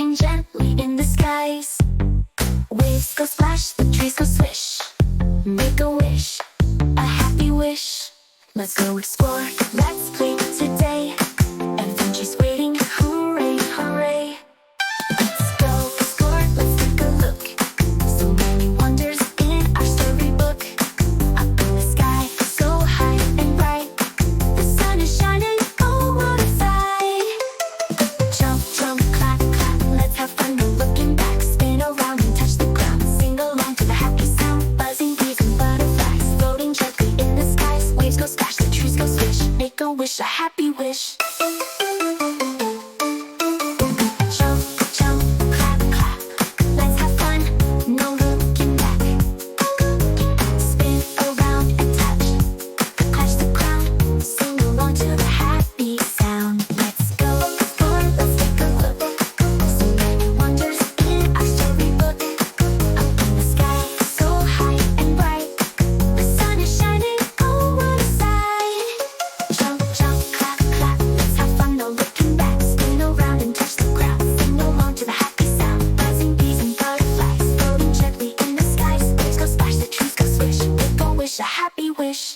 floating gently in the skies. Waves go splash, the trees go swish. Make a wish, a happy wish. Let's go explore, let's play today. Adventure's waiting, hooray, hooray. Let's go explore, let's take a look. So many wonders in our storybook. Up in the sky, so high and bright. The sun is shining, oh what a sight. Jump, jump, clap, clap, let's have fun, no looking back. Spin around and touch the ground. Sing along to the happy sound. Buzzing bees and butterflies floating gently in the skies. Waves go splash, the trees go swish. Make a wish, a happy wish. Jump, jump, clap, clap, let's have fun, no looking back. Spin around and touch the ground. Sing along to the happy sound. Let's go explore, let's take a look. So many wonders in our storybook. Up in the sky, so high and bright. The sun is shining, oh what a sight. Jump, jump, clap, clap, let's have fun, no looking back. Spin around and touch the ground. Sing along to the happy sound. Buzzing bees and butterflies floating gently in the skies. Waves go splash, the trees go swish. Make a wish, a happy wish.